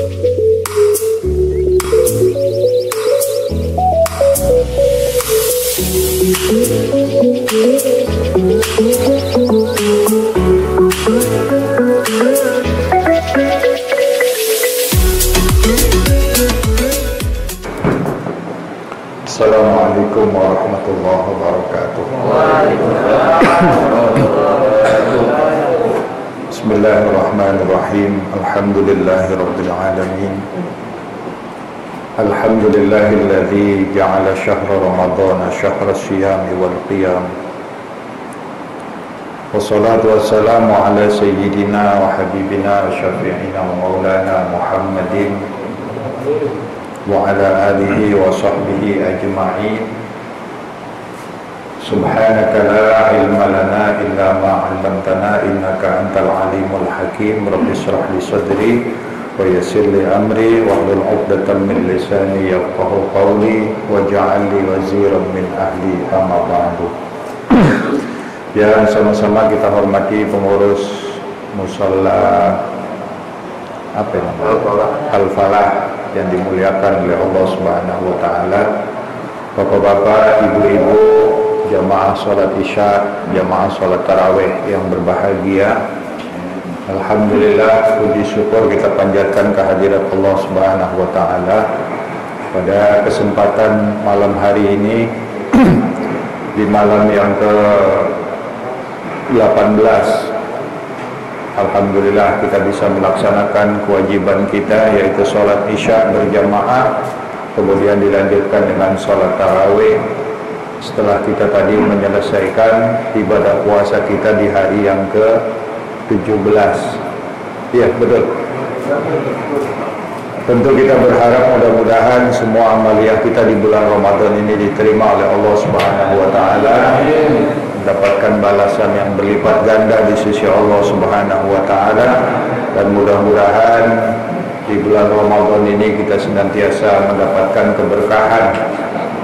Assalamualaikum warahmatullahi wabarakatuh. Bismillahirrahmanirrahim. Alhamdulillahirabbil alamin. Alhamdulillahilladzi ja'ala syahra ramadhana syahra siyami wal qiyam. Wassalatu wassalamu ala sayyidina wa habibina wa syafi'ina wa maulana Muhammadin wa ala alihi wa sahbihi ajma'in. Subhanaka la ilma lana illa ma 'allamtana innaka antal alimul hakim. Rabbi shrah li sadri wa yassir li amri wahlul 'uqdatam min lisani yafqahu qawli waj'al li waziran min ahli. Amma ba'du. Ya, sama-sama kita hormati pengurus musalla Al-Falah yang dimuliakan oleh Allah Subhanahu wa taala. Bapak-bapak, ibu-ibu, jamaah salat Isya, jamaah salat tarawih yang berbahagia. Alhamdulillah, puji syukur kita panjatkan kehadirat Allah Subhanahu wa taala pada kesempatan malam hari ini di malam yang ke-18. Alhamdulillah kita bisa melaksanakan kewajiban kita, yaitu sholat Isya berjamaah, kemudian dilanjutkan dengan sholat tarawih setelah kita tadi menyelesaikan ibadah puasa kita di hari yang ke-17. Iya, betul. Tentu kita berharap mudah-mudahan semua amaliyah kita di bulan Ramadan ini diterima oleh Allah Subhanahu wa taala, mendapatkan balasan yang berlipat ganda di sisi Allah Subhanahu wa taala, dan mudah-mudahan di bulan Ramadan ini kita senantiasa mendapatkan keberkahan,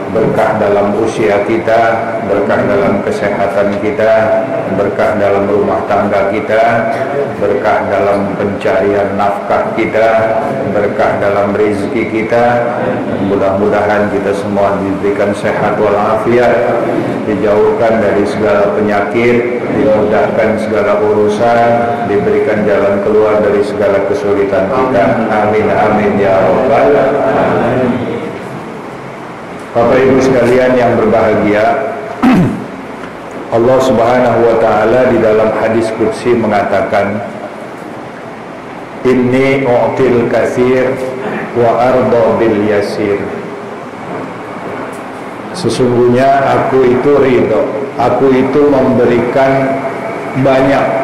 berkah dalam usia kita, berkah dalam kesehatan kita, berkah dalam rumah tangga kita, berkah dalam pencarian nafkah kita, berkah dalam rezeki kita. Mudah-mudahan kita semua diberikan sehat walafiat, dijauhkan dari segala penyakit, dimudahkan segala urusan, diberikan jalan keluar dari segala kesulitan kita. Amin amin ya rabbal alamin. Bapak Ibu sekalian yang berbahagia, Allah Subhanahu wa taala di dalam hadis qudsi mengatakan, Inni u'til katsir wa arda bil yasir. Sesungguhnya aku itu ridho, aku itu memberikan banyak,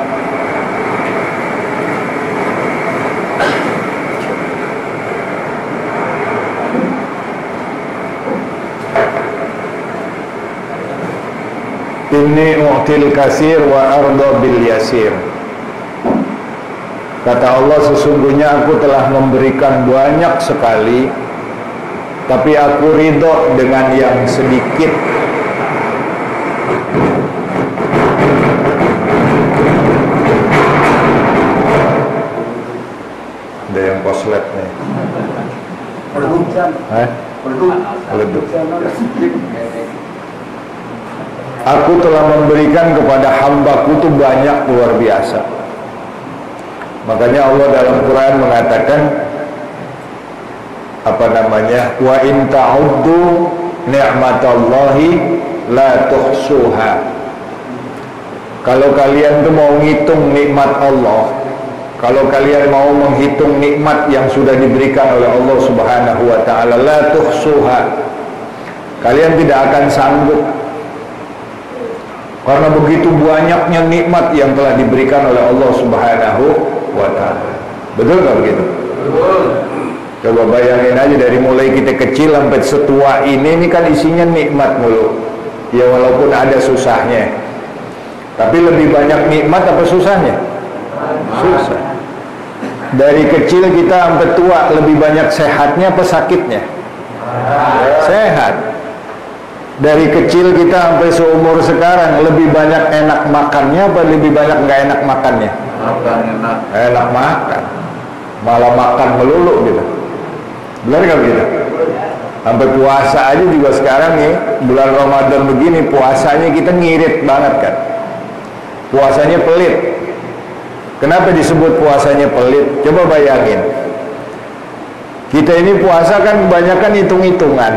Inni u'til katsir wa arda bil yasir. Kata Allah, sesungguhnya aku telah memberikan banyak sekali, tapi aku ridho dengan yang sedikit. Ada yang koslet nih. Leduk. Aku telah memberikan kepada hambaku itu banyak, luar biasa. Makanya Allah dalam Quran mengatakan wa in ta'uddu ni'matallahi la tuhsuha. Kalau kalian tuh mau ngitung nikmat Allah, kalau kalian mau menghitung nikmat yang sudah diberikan oleh Allah Subhanahu wa taala, la tuhsuha, kalian tidak akan sanggup. Karena begitu banyaknya nikmat yang telah diberikan oleh Allah Subhanahu wa ta'ala. Betul nggak begitu? Betul. Coba bayangin aja, dari mulai kita kecil sampai setua ini kan isinya nikmat mulu. Ya walaupun ada susahnya, tapi lebih banyak nikmat apa susahnya? Susah. Dari kecil kita sampai tua lebih banyak sehatnya apa sakitnya? Sehat. Dari kecil kita sampai seumur sekarang lebih banyak enak makannya apa lebih banyak nggak enak makannya? Enak makan. malah makan melulu gitu. Benar nggak begitu? Sampai puasa aja juga sekarang nih, bulan Ramadan begini, puasanya kita ngirit banget kan. Puasanya pelit. Kenapa disebut puasanya pelit? Coba bayangin. Kita ini puasa kan kebanyakan hitung-hitungan.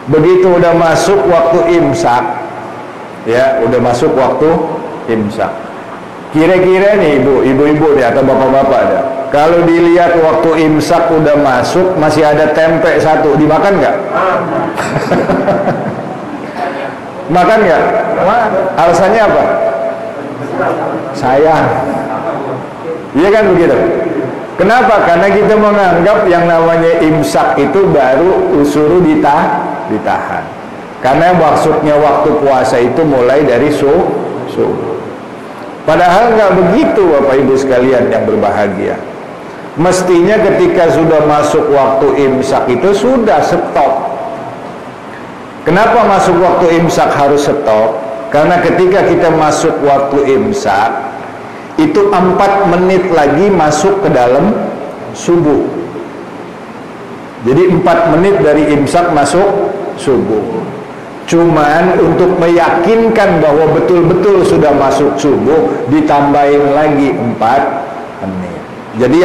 Begitu udah masuk waktu imsak, ya, udah masuk waktu imsak. Kira-kira nih ibu-ibu deh atau bapak-bapak dah, kalau dilihat waktu imsak udah masuk, masih ada tempe satu, dimakan nggak? Makan nggak? Alasannya apa? Sayang. Iya kan begitu? Kenapa? Karena kita menganggap yang namanya imsak itu baru suruh ditahan. Karena maksudnya waktu puasa itu mulai dari subuh. Padahal nggak begitu Bapak Ibu sekalian yang berbahagia. Mestinya ketika sudah masuk waktu imsak itu sudah stop. Kenapa masuk waktu imsak harus stop? Karena ketika kita masuk waktu imsak, itu 4 menit lagi masuk ke dalam subuh. Jadi 4 menit dari imsak masuk subuh. Cuman untuk meyakinkan bahwa betul-betul sudah masuk subuh, ditambahin lagi 4 menit. Jadi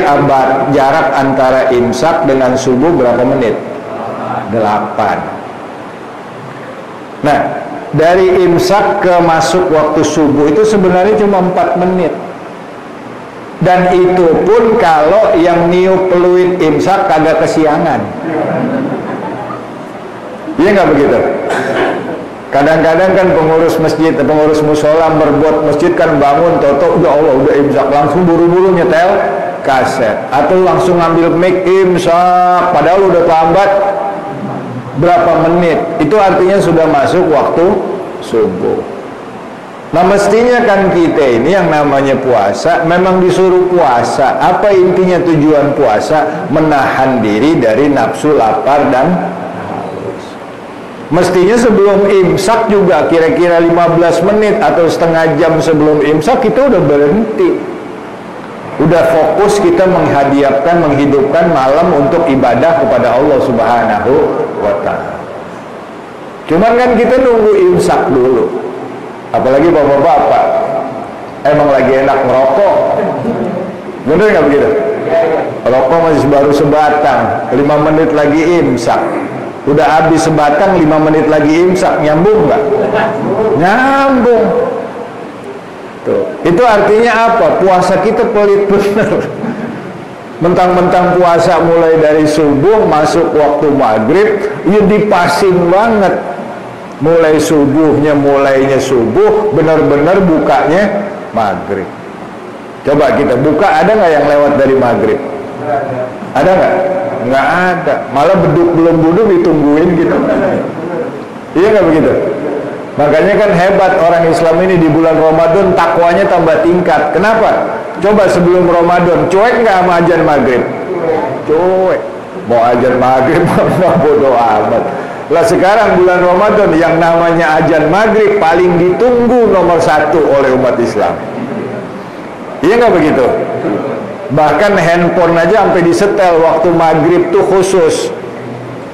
jarak antara imsak dengan subuh berapa menit? 8. Nah, dari imsak ke masuk waktu subuh itu sebenarnya cuma 4 menit. Dan itu pun kalau yang niup peluit imsak kagak kesiangan. Iya nggak begitu? Kadang-kadang kan pengurus masjid, pengurus musola berbuat masjid kan bangun, toto, ya Allah udah imsak, langsung buru-buru nyetel kaset, atau langsung ngambil mic imsak, padahal udah terlambat berapa menit. Itu artinya sudah masuk waktu subuh. Nah mestinya kan kita ini yang namanya puasa memang disuruh puasa. Apa intinya tujuan puasa? Menahan diri dari nafsu lapar dan haus. Mestinya sebelum imsak juga kira-kira 15 menit atau setengah jam sebelum imsak kita udah berhenti. Udah fokus kita menghidupkan malam untuk ibadah kepada Allah Subhanahu wa ta'ala. Cuman kan kita nunggu imsak dulu. Apalagi bapak-bapak emang lagi enak ngerokok. Bener gak begitu? Rokok masih baru sebatang, 5 menit lagi imsak. Udah habis sebatang, 5 menit lagi imsak. Nyambung gak? Nyambung. Tuh. Itu artinya apa? Puasa kita pelit bener. Mentang-mentang puasa mulai dari subuh masuk waktu maghrib, ya dipasing banget. Mulai subuhnya, mulainya subuh, benar-benar bukanya maghrib. Coba kita buka, ada nggak yang lewat dari maghrib? Ada nggak? Nggak ada. Malah beduk belum buduk ditungguin gitu. Iya nggak begitu? Makanya kan hebat orang Islam ini di bulan Ramadan takwanya tambah tingkat. Kenapa? Coba sebelum Ramadan cuek nggak sama azan maghrib? Cuek. Mau azan maghrib mau bodoh amat. Lah sekarang bulan Ramadan yang namanya azan maghrib paling ditunggu nomor 1 oleh umat Islam. Iya nggak begitu? Bahkan handphone aja sampai disetel waktu maghrib tuh khusus.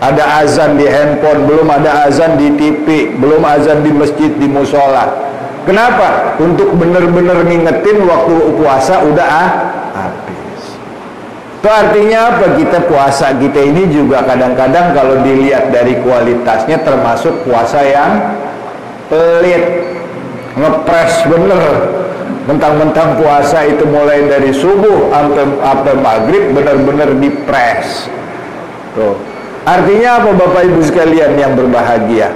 Ada azan di handphone, belum ada azan di TV, belum azan di masjid, di musola. Kenapa? Untuk benar-benar ngingetin waktu puasa udah habis. Itu artinya apa? Kita puasa kita ini juga kadang-kadang kalau dilihat dari kualitasnya termasuk puasa yang pelit, ngepres bener. Mentang-mentang puasa itu mulai dari subuh sampai maghrib benar-benar dipres. Tuh. Artinya apa Bapak Ibu sekalian yang berbahagia?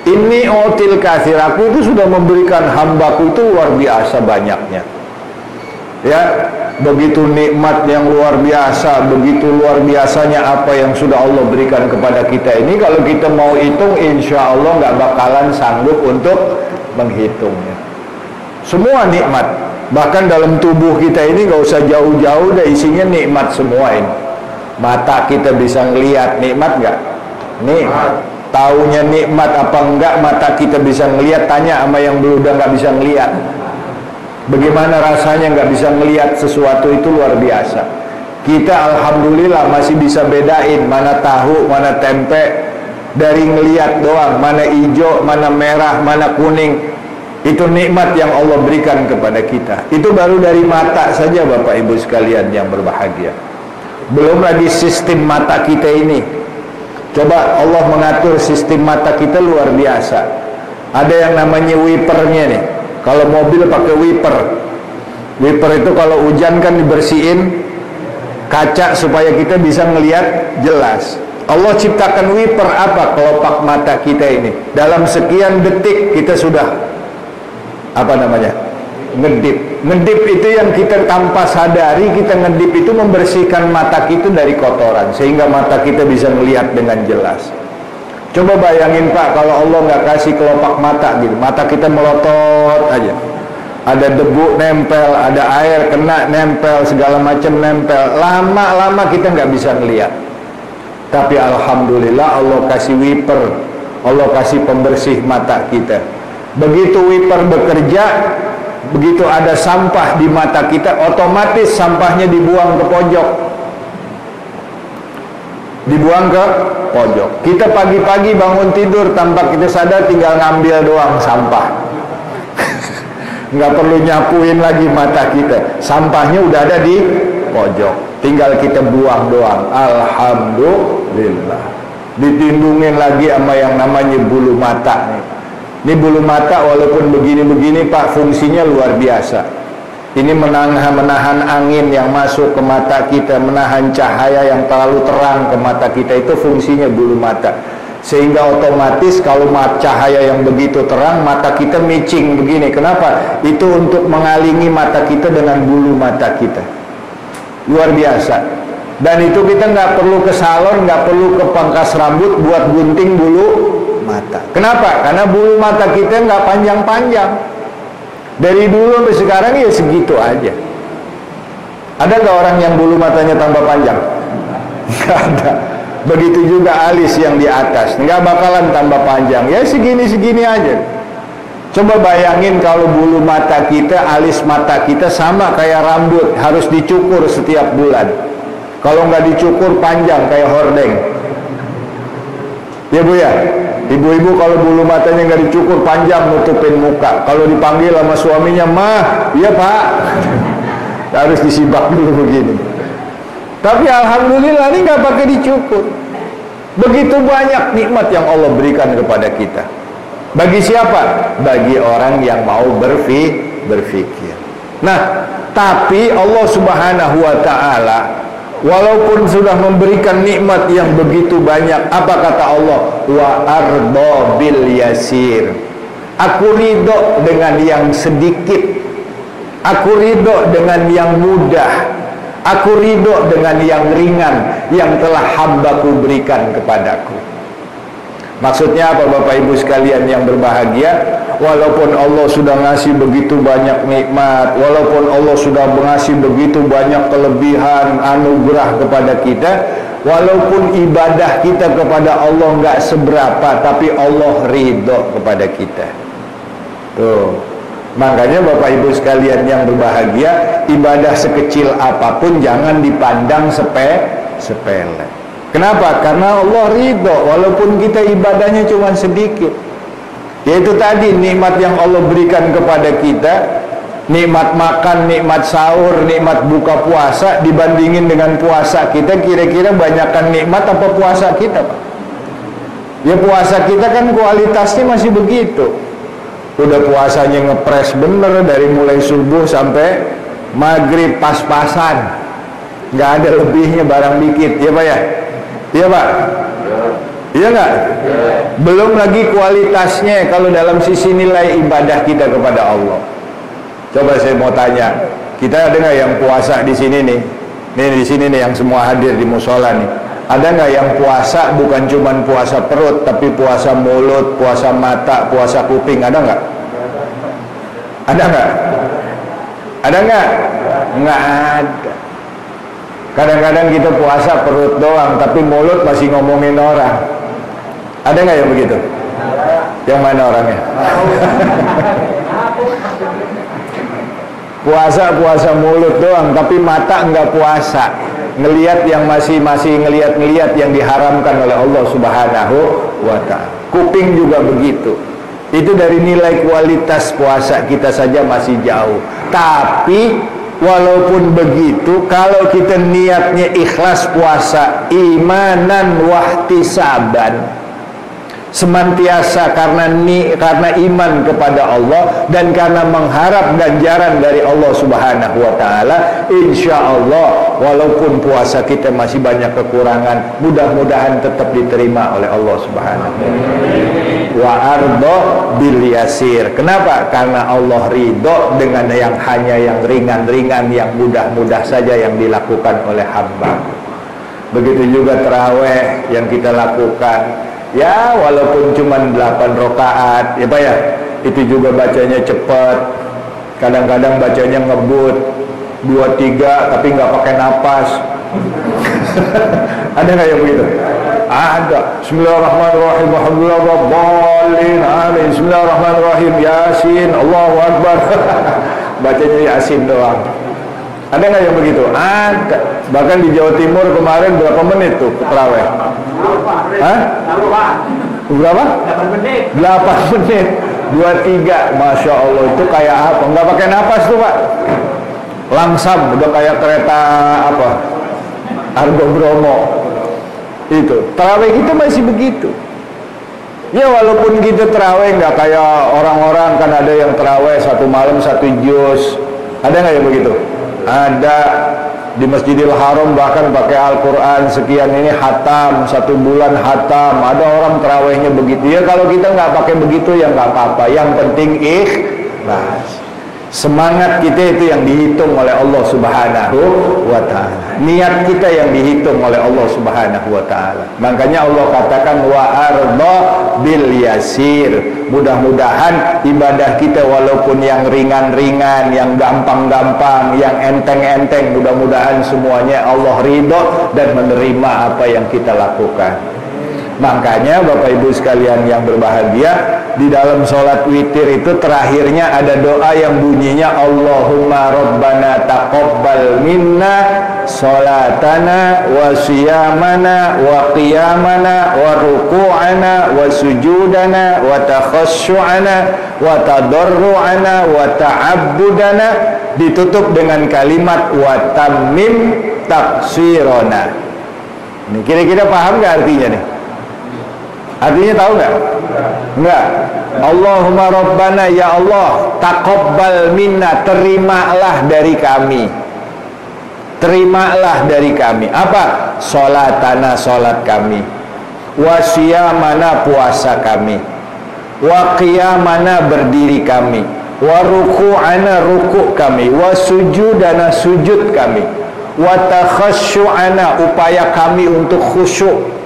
Ini otil kasir, aku itu sudah memberikan hambaku itu luar biasa banyaknya. Ya, begitu nikmat yang luar biasa, begitu luar biasanya apa yang sudah Allah berikan kepada kita ini. Kalau kita mau hitung, insya Allah nggak bakalan sanggup untuk menghitungnya. Semua nikmat, bahkan dalam tubuh kita ini nggak usah jauh-jauh, dah isinya nikmat semua ini. Mata kita bisa ngelihat, nikmat nggak? Nikmat. Taunya nikmat apa enggak? Mata kita bisa ngelihat, tanya sama yang belum udah nggak bisa ngelihat. Bagaimana rasanya nggak bisa melihat sesuatu itu luar biasa. Kita alhamdulillah masih bisa bedain mana tahu, mana tempe dari ngelihat doang, mana hijau, mana merah, mana kuning. Itu nikmat yang Allah berikan kepada kita. Itu baru dari mata saja Bapak Ibu sekalian yang berbahagia. Belum lagi sistem mata kita ini. Coba Allah mengatur sistem mata kita luar biasa. Ada yang namanya wipernya nih. Kalau mobil pakai wiper. Wiper itu kalau hujan kan dibersihin kaca supaya kita bisa ngelihat jelas. Allah ciptakan wiper apa? Kelopak mata kita ini. Dalam sekian detik kita sudah ngedip. Ngedip itu yang kita tanpa sadari, kita ngedip itu membersihkan mata kita dari kotoran sehingga mata kita bisa melihat dengan jelas. Coba bayangin Pak, kalau Allah nggak kasih kelopak mata gitu, mata kita melotot aja, ada debu nempel, ada air kena nempel, segala macam nempel, lama-lama kita nggak bisa ngelihat. Tapi alhamdulillah Allah kasih wiper, Allah kasih pembersih mata kita. Begitu wiper bekerja, begitu ada sampah di mata kita, otomatis sampahnya dibuang ke pojok. Dibuang ke pojok. Kita pagi-pagi bangun tidur tanpa kita sadar tinggal ngambil doang sampah. Nggak perlu nyapuin lagi mata kita. Sampahnya udah ada di pojok. Tinggal kita buang doang. Alhamdulillah. Ditindungin lagi sama yang namanya bulu mata nih. Ini bulu mata walaupun begini-begini Pak, fungsinya luar biasa. Ini menahan angin yang masuk ke mata kita, menahan cahaya yang terlalu terang ke mata kita. Itu fungsinya bulu mata. Sehingga otomatis kalau cahaya yang begitu terang, mata kita micing begini. Kenapa? Itu untuk mengalingi mata kita dengan bulu mata kita. Luar biasa. Dan itu kita nggak perlu ke salon, nggak perlu ke pangkas rambut buat gunting bulu mata. Kenapa? Karena bulu mata kita nggak panjang-panjang. Dari dulu sampai sekarang ya segitu aja. Ada nggak orang yang bulu matanya tambah panjang? Nggak ada. Begitu juga alis yang di atas, nggak bakalan tambah panjang. Ya segini-segini aja. Coba bayangin kalau bulu mata kita, alis mata kita sama kayak rambut, harus dicukur setiap bulan. Kalau nggak dicukur panjang kayak hordeng. Ya Bu ya, ibu-ibu kalau bulu matanya nggak dicukur panjang nutupin muka. Kalau dipanggil sama suaminya, mah, iya Pak, harus disibak dulu begini. Tapi alhamdulillah ini nggak pakai dicukur. Begitu banyak nikmat yang Allah berikan kepada kita. Bagi siapa? Bagi orang yang mau berpikir. Nah, tapi Allah Subhanahu wa Ta'ala walaupun sudah memberikan nikmat yang begitu banyak, apa kata Allah? Wa ardo bil yasir. Aku ridho dengan yang sedikit. Aku ridho dengan yang mudah. Aku ridho dengan yang ringan yang telah hambaku berikan kepadaku. Maksudnya apa Bapak Ibu sekalian yang berbahagia? Walaupun Allah sudah ngasih begitu banyak nikmat, walaupun Allah sudah ngasih begitu banyak kelebihan, anugerah kepada kita, walaupun ibadah kita kepada Allah nggak seberapa, tapi Allah ridho kepada kita. Tuh, makanya Bapak Ibu sekalian yang berbahagia, ibadah sekecil apapun jangan dipandang sepele. Kenapa? Karena Allah ridho walaupun kita ibadahnya cuma sedikit. Yaitu tadi nikmat yang Allah berikan kepada kita, nikmat makan, nikmat sahur, nikmat buka puasa, dibandingin dengan puasa kita, kira-kira banyakkan nikmat apa puasa kita, Pak? Ya puasa kita kan kualitasnya masih begitu. Udah puasanya ngepres bener dari mulai subuh sampai maghrib pas-pasan, nggak ada lebihnya barang dikit, ya Pak ya? Iya Pak? Iya nggak? Belum lagi kualitasnya kalau dalam sisi nilai ibadah kita kepada Allah. Coba saya mau tanya, kita ada nggak yang puasa di sini nih? Nih di sini nih yang semua hadir di musola nih. Ada nggak yang puasa bukan cuma puasa perut, tapi puasa mulut, puasa mata, puasa kuping? Ada nggak? Ada nggak? Ada nggak? Nggak ada. Kadang-kadang kita puasa perut doang, tapi mulut masih ngomongin orang. Ada nggak yang begitu? Yang mana orangnya? Puasa mulut doang, tapi mata enggak puasa. Ngelihat yang masih ngelihat yang diharamkan oleh Allah Subhanahu wa ta'ala. Kuping juga begitu. Itu dari nilai kualitas puasa kita saja masih jauh. Tapi walaupun begitu, kalau kita niatnya ikhlas puasa, imanan wahtisaban, senantiasa karena iman kepada Allah dan karena mengharap ganjaran dari Allah Subhanahu wa ta'ala, insya Allah walaupun puasa kita masih banyak kekurangan, mudah-mudahan tetap diterima oleh Allah Subhanahu wa ta'ala. Wa ardo bil yasir. Kenapa? Karena Allah ridho dengan yang hanya yang ringan-ringan, yang mudah-mudah saja yang dilakukan oleh hamba. Begitu juga tarawih yang kita lakukan. Ya walaupun cuma 8 rakaat, ya Pak ya, itu juga bacanya cepat. Kadang-kadang bacanya ngebut 2-3 tapi nggak pakai napas. Ada nggak yang begitu? Ada. Bismillahirrahmanirrahim. Alhamdulillahirobbilalamin. Amin. Bismillahirrahmanirrahim. Yasin. Allahu Akbar. Bacanya Yasin doang. Ada nggak yang begitu? Ada. Bahkan di Jawa Timur kemarin berapa menit tuh tarawih? Hah? Berapa? 8 menit. 8 menit. 2-3. Masya Allah, itu kayak apa? Nggak pakai napas tuh Pak. Langsam, udah kayak kereta apa? Argo Bromo. Itu. Tarawih kita masih begitu. Ya walaupun kita tarawih nggak kayak orang-orang, kan ada yang tarawih 1 malam 1 juz. Ada nggak yang begitu? Ada. Di Masjidil Haram bahkan pakai Al-Quran sekian ini hatam, 1 bulan hatam. Ada orang tarawihnya begitu. Ya kalau kita nggak pakai begitu ya nggak apa-apa. Yang penting ikhlas. Semangat kita itu yang dihitung oleh Allah Subhanahu wa ta'ala. Niat kita yang dihitung oleh Allah Subhanahu wa ta'ala. Makanya Allah katakan wa arda bil yasir. Mudah-mudahan ibadah kita walaupun yang ringan-ringan, yang gampang-gampang, yang enteng-enteng, mudah-mudahan semuanya Allah ridho dan menerima apa yang kita lakukan. Makanya Bapak Ibu sekalian yang berbahagia, di dalam sholat witir itu terakhirnya ada doa yang bunyinya Allahumma Rabbana taqabbal minna sholatana wa siyamana wa qiyamana wa ruku'ana wa sujudana wa takhasyu'ana wa tadarru'ana wa ta'abbudana, ditutup dengan kalimat wa tammim taqsirona. Ini kira-kira paham gak artinya nih? Artinya tahu nggak? Enggak. Allahumma Rabbana, ya Allah, taqabbal minna, terimalah dari kami. Terimalah dari kami. Apa? Sholatana, sholat kami. Wa siyamana, puasa kami. Wa qiyamana, berdiri kami. Wa ruku'ana, rukuk kami. Wa sujudana, sujud kami. Wa takhasyu'ana, upaya kami untuk khusyuk.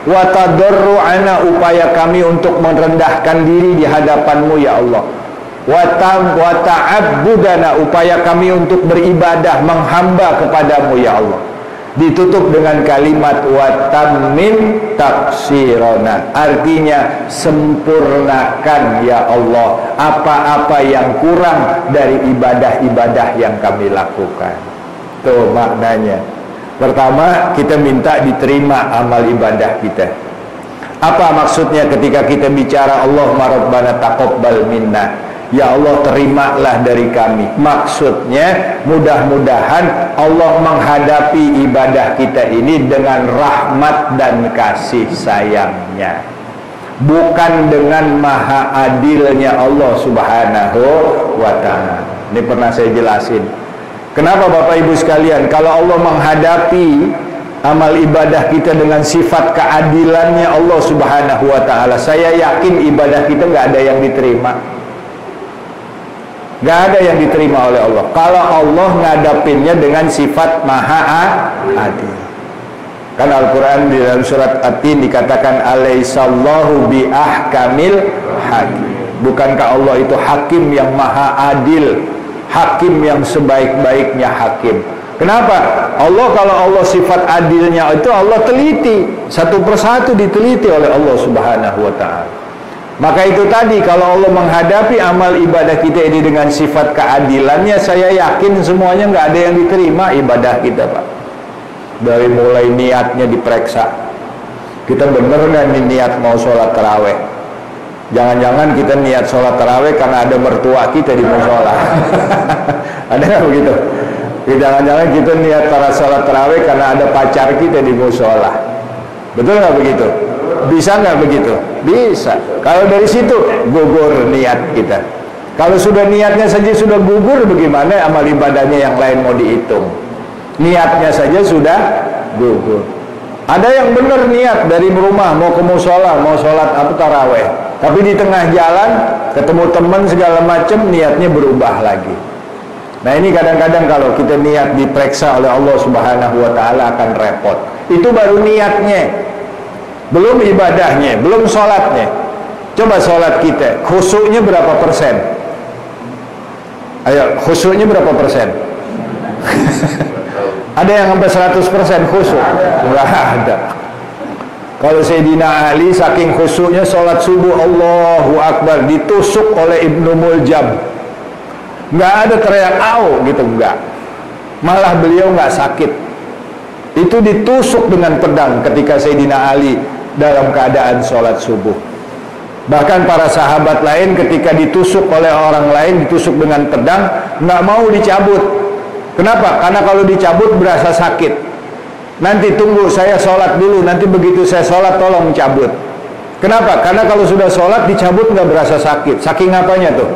Wa tadarru'ana, upaya kami untuk merendahkan diri di hadapan-Mu ya Allah. Wa ta'abbudana, upaya kami untuk beribadah, menghamba kepadamu ya Allah. Ditutup dengan kalimat wa tammim taqsirona. Artinya sempurnakan ya Allah apa-apa yang kurang dari ibadah-ibadah yang kami lakukan. Tuh maknanya. Pertama, kita minta diterima amal ibadah kita. Apa maksudnya ketika kita bicara Allahumma Rabbana taqabbal minna, ya Allah terimalah dari kami? Maksudnya mudah-mudahan Allah menghadapi ibadah kita ini dengan rahmat dan kasih sayangnya, bukan dengan maha adilnya Allah Subhanahu wa ta'ala. Ini pernah saya jelasin. Kenapa Bapak Ibu sekalian, kalau Allah menghadapi amal ibadah kita dengan sifat keadilannya Allah Subhanahu wa ta'ala, saya yakin ibadah kita nggak ada yang diterima. Nggak ada yang diterima oleh Allah kalau Allah ngadapinnya dengan sifat maha adil. Kan Al-Quran di dalam surat At-Tin dikatakan alaihissallahu bi ahkamil hakim. Bukankah Allah itu hakim yang maha adil, hakim yang sebaik-baiknya hakim. Kenapa? Allah, kalau Allah sifat adilnya itu Allah teliti, satu persatu diteliti oleh Allah Subhanahu wa ta'ala. Maka itu tadi, kalau Allah menghadapi amal ibadah kita ini dengan sifat keadilannya, saya yakin semuanya nggak ada yang diterima ibadah kita, Pak. Dari mulai niatnya diperiksa, kita bener nggak nih niat mau sholat taraweh? Jangan-jangan kita niat sholat taraweh karena ada mertua kita di musola. Ada nggak begitu? Jangan-jangan kita niat para sholat taraweh karena ada pacar kita di musola. Betul nggak begitu? Bisa nggak begitu? Bisa. Kalau dari situ gugur niat kita. Kalau sudah niatnya saja sudah gugur, bagaimana amal ibadahnya yang lain mau dihitung? Niatnya saja sudah gugur. Ada yang benar niat dari rumah mau ke musola, mau sholat taraweh, tapi di tengah jalan ketemu teman segala macam, niatnya berubah lagi. Nah, ini kadang-kadang kalau kita niat diperiksa oleh Allah Subhanahu wa taala akan repot. Itu baru niatnya, belum ibadahnya, belum sholatnya. Coba sholat kita, khusyuknya berapa persen? Ayo, khusyuknya berapa persen? Ada yang sampai 100% khusyuk? Enggak ada. Kalau Sayyidina Ali saking khusyuknya sholat subuh, Allahu Akbar, ditusuk oleh Ibnu Muljam. Enggak ada teriak au gitu, enggak. Malah beliau enggak sakit. Itu ditusuk dengan pedang ketika Sayyidina Ali dalam keadaan sholat subuh. Bahkan para sahabat lain ketika ditusuk oleh orang lain, ditusuk dengan pedang, enggak mau dicabut. Kenapa? Karena kalau dicabut berasa sakit. Nanti tunggu saya sholat dulu, nanti begitu saya sholat tolong cabut. Kenapa? Karena kalau sudah sholat dicabut nggak berasa sakit. Saking apanya tuh?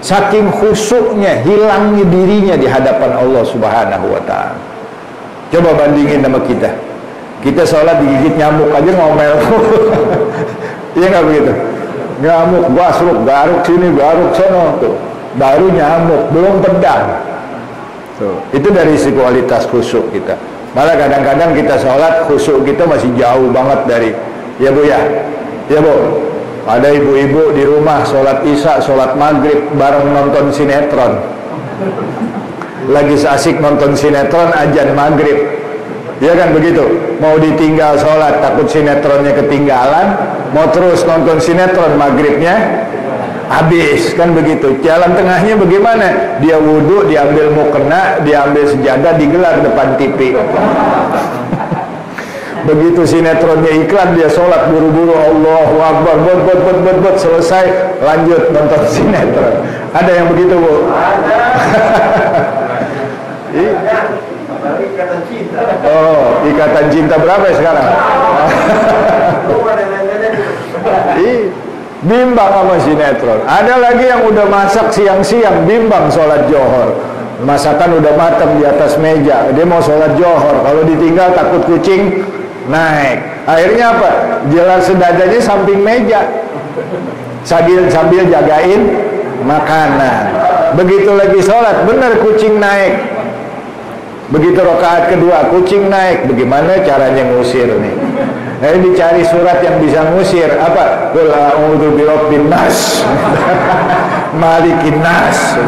Saking khusyuknya, hilangnya dirinya di hadapan Allah Subhanahu wa ta'ala. Coba bandingin sama kita. Kita sholat digigit nyamuk aja ngomel. Iya nggak begitu? Nyamuk, gasruk, garuk sini, garuk sono tuh. Baru nyamuk, belum pedang. Itu dari sisi kualitas khusyuk kita. Malah kadang-kadang kita sholat khusyuk kita masih jauh banget dari, ya Bu ya, ya Bu. Ada ibu-ibu di rumah sholat isya, sholat maghrib bareng nonton sinetron. Lagi asik nonton sinetron azan maghrib, ya kan begitu. Mau ditinggal sholat takut sinetronnya ketinggalan, mau terus nonton sinetron maghribnya habis, kan begitu. Jalan tengahnya bagaimana? Dia wudhu, diambil mukena, diambil sejadah, digelar depan TV. Begitu sinetronnya iklan, dia sholat buru-buru, Allahu Akbar, bot, selesai, lanjut nonton sinetron. Ada yang begitu, Bu? Ikatan cinta. Oh, ikatan cinta berapa ya sekarang? Bimbang sama sinetron. Ada lagi yang udah masak siang-siang, bimbang sholat johor. Masakan udah matang di atas meja, dia mau sholat johor. Kalau ditinggal takut kucing naik. Akhirnya apa? Jalan sedadanya samping meja, sambil jagain makanan. Begitu lagi sholat, bener kucing naik. Begitu rakaat kedua, kucing naik. Bagaimana caranya ngusir nih? Nah, dicari surat yang bisa ngusir. Apa? Qul a'udzu birabbin nas. Malikin nas.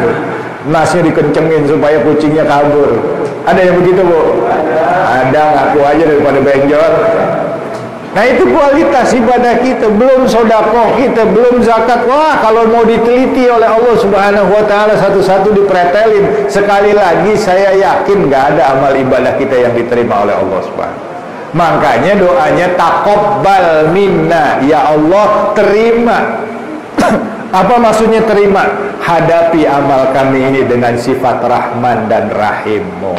Nasnya dikencengin supaya kucingnya kabur. Ada yang begitu, Bu? Ada, ngaku aja daripada benjol. Nah, itu kualitas ibadah kita. Belum sedekah kita, belum zakat. Wah, kalau mau diteliti oleh Allah Subhanahu wa taala satu-satu dipretelin. Sekali lagi saya yakin nggak ada amal ibadah kita yang diterima oleh Allah Subhanahu. Makanya doanya taqabbal minna, ya Allah terima. Apa maksudnya terima? Hadapi amal kami ini dengan sifat Rahman dan Rahim-Mu.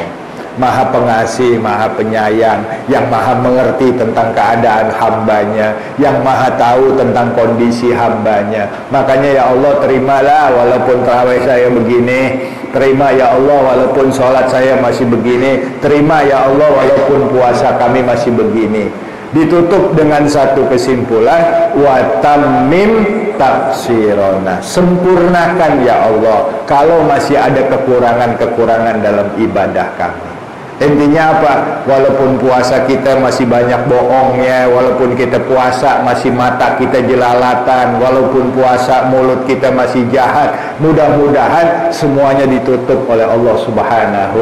Maha pengasih, maha penyayang, yang maha mengerti tentang keadaan hambanya, yang maha tahu tentang kondisi hambanya. Makanya ya Allah terimalah walaupun tarawih saya begini, terima ya Allah walaupun sholat saya masih begini, terima ya Allah walaupun puasa kami masih begini. Ditutup dengan satu kesimpulan, wa tammim tafsirona, sempurnakan ya Allah kalau masih ada kekurangan-kekurangan dalam ibadah kami. Intinya apa? Walaupun puasa kita masih banyak bohongnya, walaupun kita puasa masih mata kita jelalatan, walaupun puasa mulut kita masih jahat, mudah-mudahan semuanya ditutup oleh Allah Subhanahu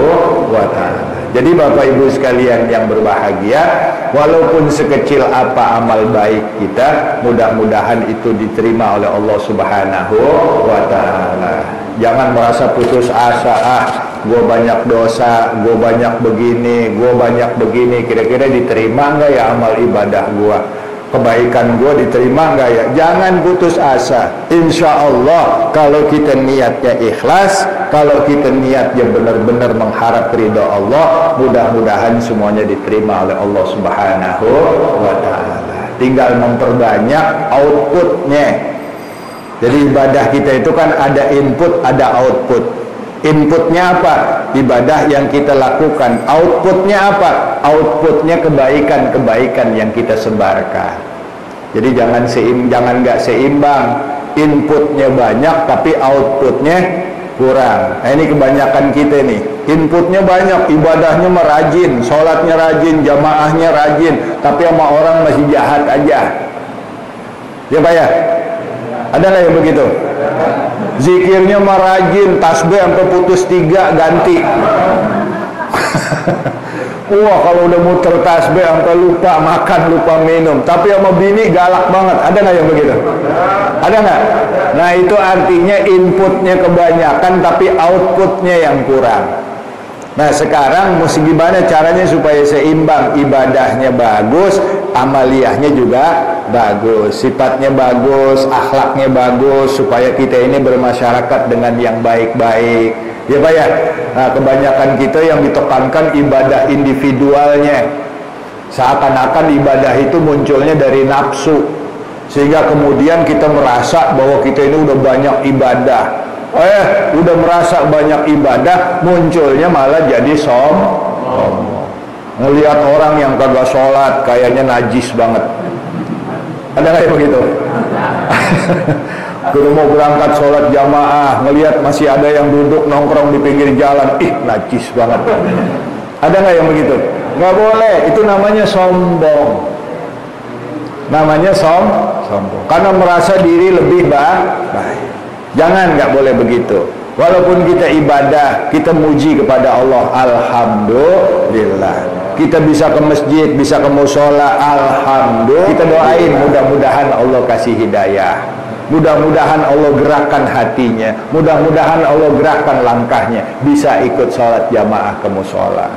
wa ta'ala. Jadi Bapak Ibu sekalian yang berbahagia, walaupun sekecil apa amal baik kita, mudah-mudahan itu diterima oleh Allah Subhanahu wa ta'ala. Jangan merasa putus asa, gue banyak dosa, gue banyak begini, gue banyak begini, kira-kira diterima nggak ya amal ibadah gue, kebaikan gue diterima nggak ya? Jangan putus asa. Insya Allah kalau kita niatnya ikhlas, kalau kita niatnya benar-benar mengharap ridha Allah, mudah-mudahan semuanya diterima oleh Allah Subhanahu wa ta'ala. Tinggal memperbanyak outputnya. Jadi ibadah kita itu kan ada input, ada output. Inputnya apa? Ibadah yang kita lakukan. Outputnya apa? Outputnya kebaikan-kebaikan yang kita sebarkan. Jadi jangan nggak seimbang. Inputnya banyak tapi outputnya kurang. Nah, ini kebanyakan kita nih. Inputnya banyak, ibadahnya merajin, sholatnya rajin, jamaahnya rajin, tapi sama orang masih jahat aja. Ya Pak ya? Ada nggak yang begitu? Zikirnya merajin, tasbih sampai putus 3 ganti. Wah, kalau udah muter tasbih sampai lupa makan, lupa minum. Tapi sama bini galak banget. Ada nggak yang begitu? Ada nggak? Nah, itu artinya inputnya kebanyakan tapi outputnya yang kurang. Nah, sekarang mesti gimana caranya supaya seimbang? Ibadahnya bagus, amaliyahnya juga bagus, sifatnya bagus, akhlaknya bagus, supaya kita ini bermasyarakat dengan yang baik-baik. Ya Pak ya? Nah, kebanyakan kita yang ditekankan ibadah individualnya, seakan-akan ibadah itu munculnya dari nafsu, sehingga kemudian kita merasa bahwa kita ini udah banyak ibadah. Udah merasa banyak ibadah, munculnya malah jadi sombong. Ngelihat orang yang kagak sholat kayaknya najis banget. Ada nggak begitu? Kalau mau berangkat sholat jamaah, ngelihat masih ada yang duduk nongkrong di pinggir jalan, najis banget. Ada nggak yang begitu? Nggak boleh, itu namanya sombong. Namanya sombong. Karena merasa diri lebih baik. Jangan, nggak boleh begitu. Walaupun kita ibadah, kita muji kepada Allah, alhamdulillah. Kita bisa ke masjid, bisa ke mushola, alhamdulillah. Kita doain mudah-mudahan Allah kasih hidayah, mudah-mudahan Allah gerakkan hatinya, mudah-mudahan Allah gerakkan langkahnya, bisa ikut sholat jamaah ke mushola.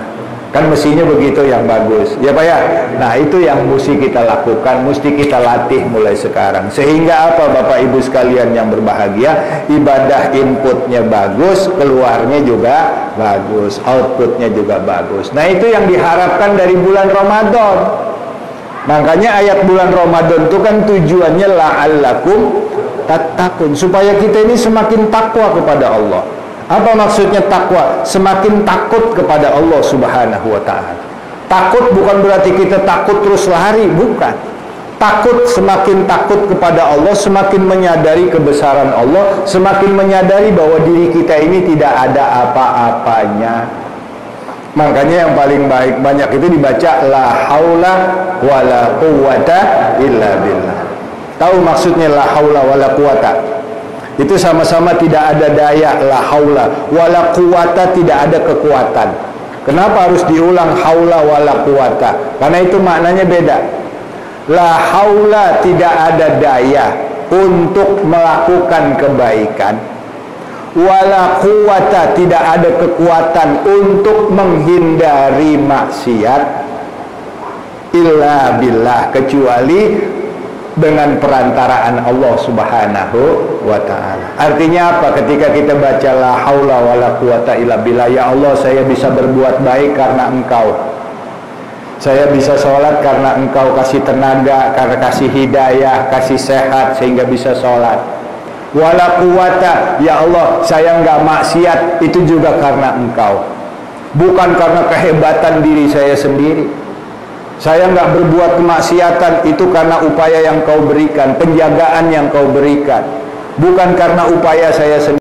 Kan mestinya begitu yang bagus, ya Pak ya? Nah, itu yang mesti kita lakukan, mesti kita latih mulai sekarang. Sehingga apa Bapak Ibu sekalian yang berbahagia? Ibadah inputnya bagus, keluarnya juga bagus, outputnya juga bagus. Nah, itu yang diharapkan dari bulan Ramadan. Makanya ayat bulan Ramadan itu kan tujuannya la'allakum tattaqun, supaya kita ini semakin takwa kepada Allah. Apa maksudnya takwa? Semakin takut kepada Allah Subhanahu wa ta'ala. Takut bukan berarti kita takut terus lari, bukan. Takut, semakin takut kepada Allah, semakin menyadari kebesaran Allah, semakin menyadari bahwa diri kita ini tidak ada apa-apanya. Makanya yang paling banyak itu dibaca la haula wala quwata illa billah. Tahu maksudnya la haula wala quwata? Itu sama-sama tidak ada daya, la haula, wala quwata, tidak ada kekuatan. Kenapa harus diulang haula wala quwata? Karena itu maknanya beda. La haula, tidak ada daya untuk melakukan kebaikan. Wala quwata, tidak ada kekuatan untuk menghindari maksiat. Illa billah, kecuali dengan perantaraan Allah Subhanahu wa ta'ala. Artinya apa? Ketika kita baca la haula wala quwata illa billah, ya Allah, saya bisa berbuat baik karena Engkau. Saya bisa sholat karena Engkau kasih tenaga, karena kasih hidayah, kasih sehat sehingga bisa sholat. Wala quwata, ya Allah, saya enggak maksiat, itu juga karena Engkau. Bukan karena kehebatan diri saya sendiri. Saya nggak berbuat kemaksiatan, itu karena upaya yang Kau berikan, penjagaan yang Kau berikan, bukan karena upaya saya sendiri.